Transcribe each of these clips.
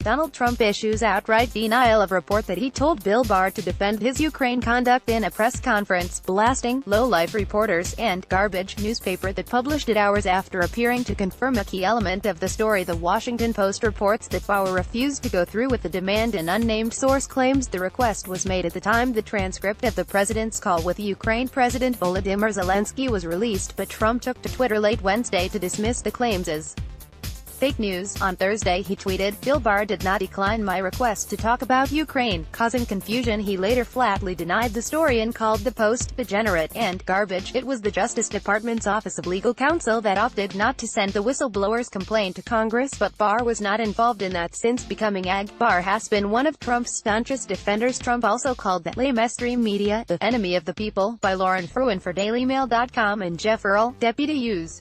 Donald Trump issues outright denial of report that he told Bill Barr to defend his Ukraine conduct in a press conference, blasting low-life reporters and garbage newspaper that published it hours after appearing to confirm a key element of the story. The Washington Post reports that Barr refused to go through with the demand. An unnamed source claims the request was made at the time the transcript of the president's call with Ukraine President Volodymyr Zelensky was released, but Trump took to Twitter late Wednesday to dismiss the claims as fake news. On Thursday he tweeted, "Bill Barr did not decline my request to talk about Ukraine," causing confusion. He later flatly denied the story and called the Post degenerate and garbage. It was the Justice Department's Office of Legal Counsel that opted not to send the whistleblower's complaint to Congress, but Barr was not involved in that. Since becoming AG, Barr has been one of Trump's staunchest defenders. Trump also called the mainstream media the enemy of the people. By Lauren Fruin for DailyMail.com and Jeff Earl, Deputy U.S.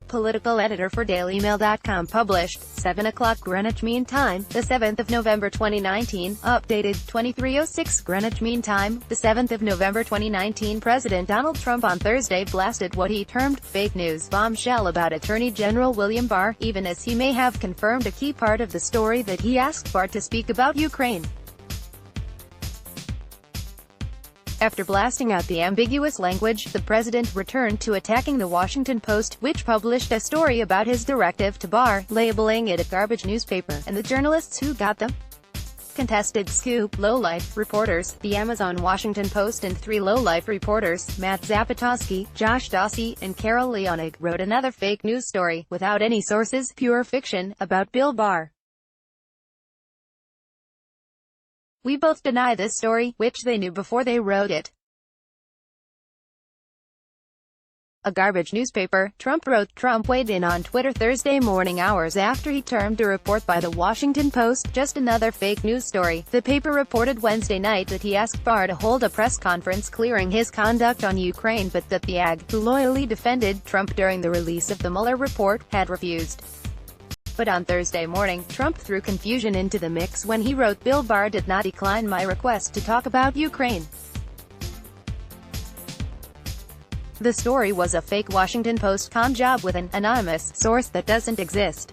Political editor for DailyMail.com, published 7 o'clock Greenwich Mean Time, the 7th of November 2019, updated 23:06 Greenwich Mean Time, the 7th of November 2019. President Donald Trump on Thursday blasted what he termed fake news bombshell about Attorney General William Barr, even as he may have confirmed a key part of the story that he asked Barr to speak about Ukraine. After blasting out the ambiguous language, the president returned to attacking the Washington Post, which published a story about his directive to Barr, labeling it a garbage newspaper, and the journalists who got the contested scoop. Low-life reporters. The Amazon Washington Post and 3 low-life reporters, Matt Zapotosky, Josh Dawsey, and Carol Leonig, wrote another fake news story, without any sources, pure fiction, about Bill Barr. "We both deny this story," which they knew before they wrote it. A garbage newspaper, Trump wrote. Trump weighed in on Twitter Thursday morning, hours after he termed a report by the Washington Post just another fake news story. The paper reported Wednesday night that he asked Barr to hold a press conference clearing his conduct on Ukraine, but that the AG, who loyally defended Trump during the release of the Mueller report, had refused. But on Thursday morning, Trump threw confusion into the mix when he wrote, "Bill Barr did not decline my request to talk about Ukraine." The story was a fake Washington Post con job with an anonymous source that doesn't exist.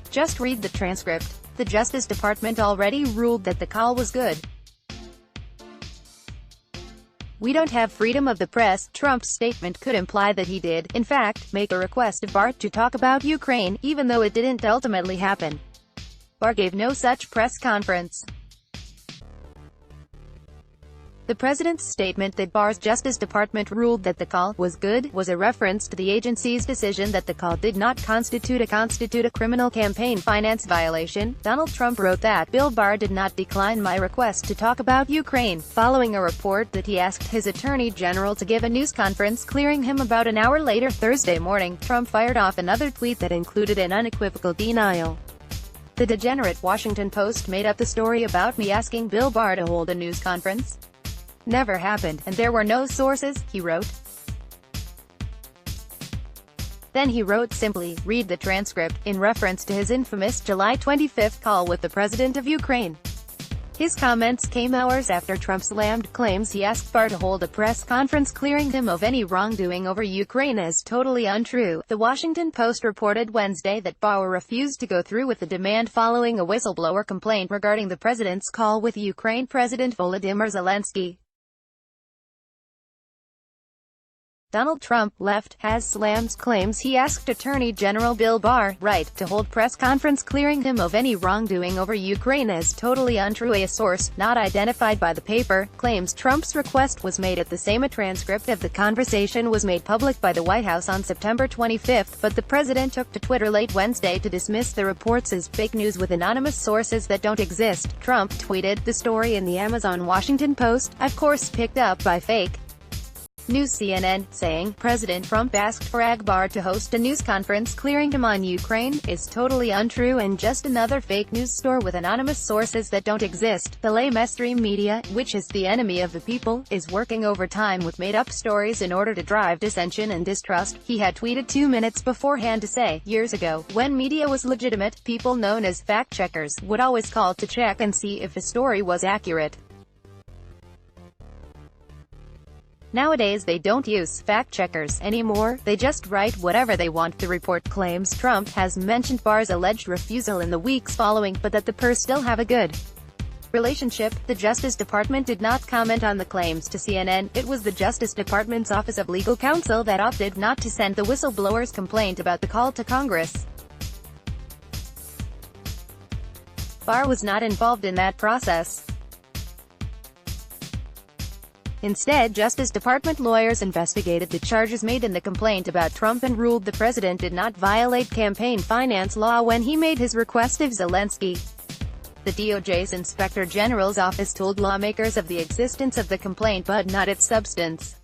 Just read the transcript. The Justice Department already ruled that the call was good. "We don't have freedom of the press." Trump's statement could imply that he did, in fact, make a request of Barr to talk about Ukraine, even though it didn't ultimately happen. Barr gave no such press conference. The president's statement that Barr's Justice Department ruled that the call was good was a reference to the agency's decision that the call did not constitute a criminal campaign finance violation. Donald Trump wrote that Bill Barr did not decline my request to talk about Ukraine, following a report that he asked his attorney general to give a news conference clearing him. About an hour later, Thursday morning, Trump fired off another tweet that included an unequivocal denial. "The degenerate Washington Post made up the story about me asking Bill Barr to hold a news conference. Never happened, and there were no sources," he wrote. Then he wrote simply, "Read the transcript," in reference to his infamous July 25 call with the president of Ukraine. His comments came hours after Trump slammed claims he asked Barr to hold a press conference clearing him of any wrongdoing over Ukraine as totally untrue. The Washington Post reported Wednesday that Barr refused to go through with the demand following a whistleblower complaint regarding the president's call with Ukraine President Volodymyr Zelensky. Donald Trump, left, has slammed claims he asked Attorney General Bill Barr, right, to hold press conference clearing him of any wrongdoing over Ukraine as totally untrue. A source, not identified by the paper, claims Trump's request was made at the same. A transcript of the conversation was made public by the White House on September 25, but the president took to Twitter late Wednesday to dismiss the reports as fake news with anonymous sources that don't exist. Trump tweeted, "The story in the Amazon Washington Post, of course picked up by fake news CNN, saying, President Trump asked for AG Barr to host a news conference clearing him on Ukraine, is totally untrue and just another fake news story with anonymous sources that don't exist. The mainstream media, which is the enemy of the people, is working overtime with made-up stories in order to drive dissension and distrust," he had tweeted 2 minutes beforehand to say, "Years ago, when media was legitimate, people known as fact-checkers would always call to check and see if a story was accurate. Nowadays they don't use fact-checkers anymore, they just write whatever they want. The report claims Trump has mentioned Barr's alleged refusal in the weeks following, but that the pair still have a good relationship. The Justice Department did not comment on the claims to CNN. It was the Justice Department's Office of Legal Counsel that opted not to send the whistleblower's complaint about the call to Congress. Barr was not involved in that process. Instead, Justice Department lawyers investigated the charges made in the complaint about Trump and ruled the president did not violate campaign finance law when he made his request of Zelensky. The DOJ's Inspector General's office told lawmakers of the existence of the complaint but not its substance.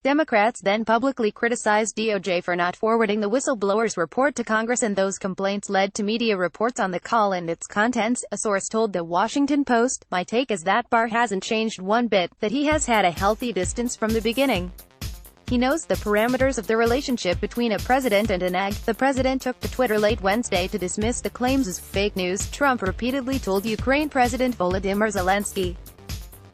Democrats then publicly criticized DOJ for not forwarding the whistleblower's report to Congress, and those complaints led to media reports on the call and its contents. A source told The Washington Post, "My take is that Barr hasn't changed one bit, that he has had a healthy distance from the beginning. He knows the parameters of the relationship between a president and an AG." The president took to Twitter late Wednesday to dismiss the claims as fake news. Trump repeatedly told Ukraine President Volodymyr Zelensky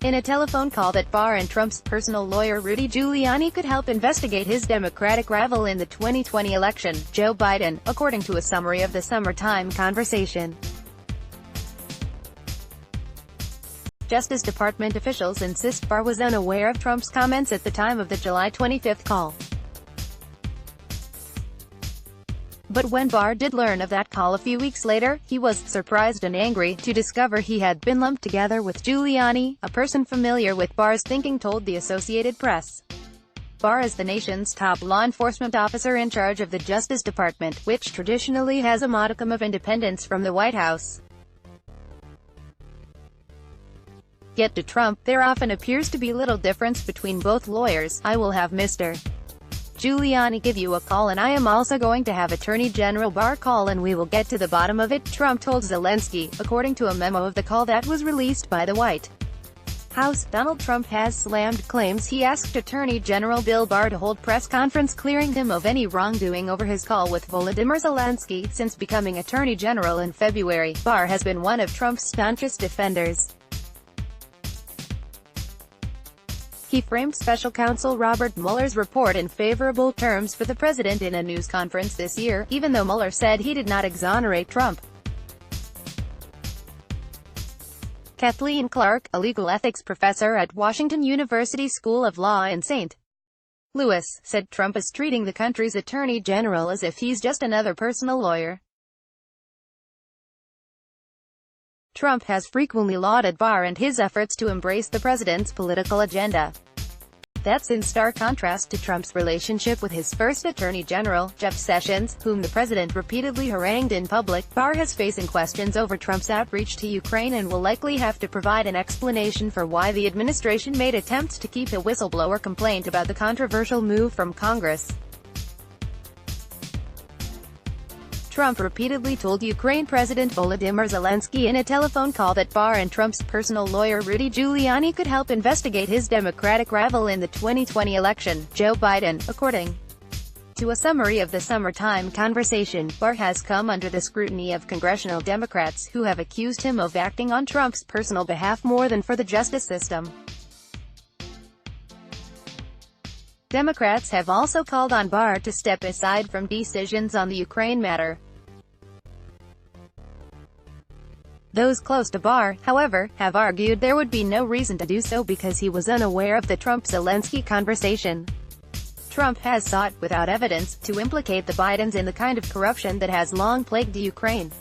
in a telephone call that Barr and Trump's personal lawyer Rudy Giuliani could help investigate his Democratic rival in the 2020 election, Joe Biden, according to a summary of the summertime conversation. Justice Department officials insist Barr was unaware of Trump's comments at the time of the July 25 call. But when Barr did learn of that call a few weeks later, he was surprised and angry to discover he had been lumped together with Giuliani. A person familiar with Barr's thinking told the Associated Press. Barr is the nation's top law enforcement officer in charge of the Justice Department, which traditionally has a modicum of independence from the White House. Yet to Trump, there often appears to be little difference between both lawyers. "I will have Mr. Giuliani give you a call, and I am also going to have Attorney General Barr call, and we will get to the bottom of it," Trump told Zelensky, according to a memo of the call that was released by the White House. Donald Trump has slammed claims he asked Attorney General Bill Barr to hold press conference clearing him of any wrongdoing over his call with Volodymyr Zelensky. Since becoming Attorney General in February, Barr has been one of Trump's staunchest defenders. He framed special counsel Robert Mueller's report in favorable terms for the president in a news conference this year, even though Mueller said he did not exonerate Trump. Kathleen Clark, a legal ethics professor at Washington University School of Law in St. Louis, said Trump is treating the country's attorney general as if he's just another personal lawyer. Trump has frequently lauded Barr and his efforts to embrace the president's political agenda. That's in stark contrast to Trump's relationship with his first attorney general, Jeff Sessions, whom the president repeatedly harangued in public. Barr is facing questions over Trump's outreach to Ukraine and will likely have to provide an explanation for why the administration made attempts to keep a whistleblower complaint about the controversial move from Congress. Trump repeatedly told Ukraine President Volodymyr Zelensky in a telephone call that Barr and Trump's personal lawyer Rudy Giuliani could help investigate his Democratic rival in the 2020 election, Joe Biden. According to a summary of the summertime conversation, Barr has come under the scrutiny of congressional Democrats, who have accused him of acting on Trump's personal behalf more than for the justice system. Democrats have also called on Barr to step aside from decisions on the Ukraine matter. Those close to Barr, however, have argued there would be no reason to do so because he was unaware of the Trump-Zelensky conversation. Trump has sought, without evidence, to implicate the Bidens in the kind of corruption that has long plagued Ukraine.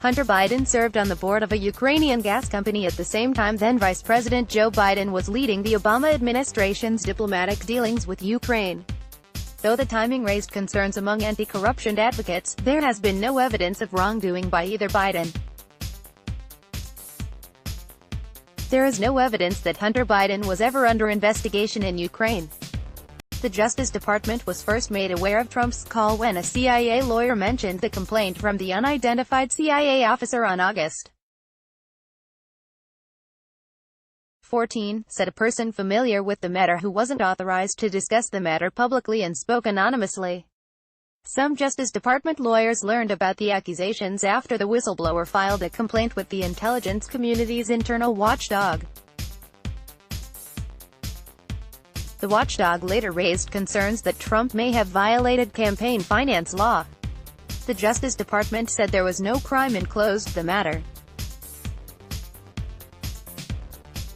Hunter Biden served on the board of a Ukrainian gas company at the same time then Vice President Joe Biden was leading the Obama administration's diplomatic dealings with Ukraine. Though the timing raised concerns among anti-corruption advocates, there has been no evidence of wrongdoing by either Biden. There is no evidence that Hunter Biden was ever under investigation in Ukraine. The Justice Department was first made aware of Trump's call when a CIA lawyer mentioned the complaint from the unidentified CIA officer on August 14, said a person familiar with the matter who wasn't authorized to discuss the matter publicly and spoke anonymously. Some Justice Department lawyers learned about the accusations after the whistleblower filed a complaint with the intelligence community's internal watchdog. The watchdog later raised concerns that Trump may have violated campaign finance law. The Justice Department said there was no crime and closed the matter.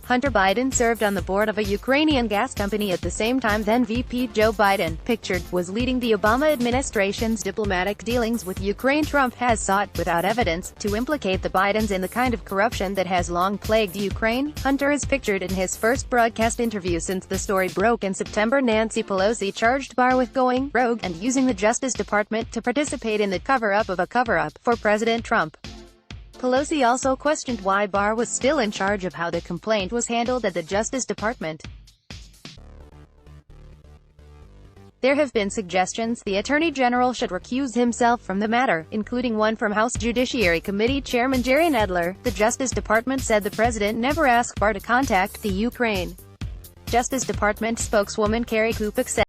Hunter Biden served on the board of a Ukrainian gas company at the same time then VP Joe Biden, pictured, was leading the Obama administration's diplomatic dealings with Ukraine. Trump has sought, without evidence, to implicate the Bidens in the kind of corruption that has long plagued Ukraine. Hunter is pictured in his first broadcast interview since the story broke in September. Nancy Pelosi charged Barr with going rogue and using the Justice Department to participate in the cover-up of a cover-up for President Trump. Pelosi also questioned why Barr was still in charge of how the complaint was handled at the Justice Department. There have been suggestions the Attorney General should recuse himself from the matter, including one from House Judiciary Committee Chairman Jerry Nadler. The Justice Department said the president never asked Barr to contact the Ukraine. Justice Department spokeswoman Carrie Kupik said